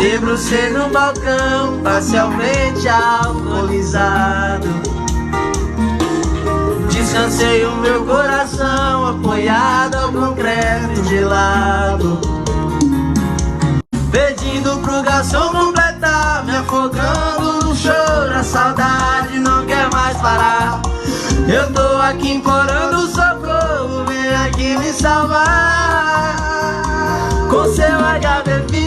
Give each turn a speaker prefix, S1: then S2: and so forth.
S1: Debrucei no balcão, parcialmente alcoolizado. Descansei o meu coração apoiado ao concreto gelado, pedindo pro garçom completar, me afogando no choro. A saudade não quer mais parar. Eu tô aqui implorando socorro, vem aqui me salvar. Com seu HIV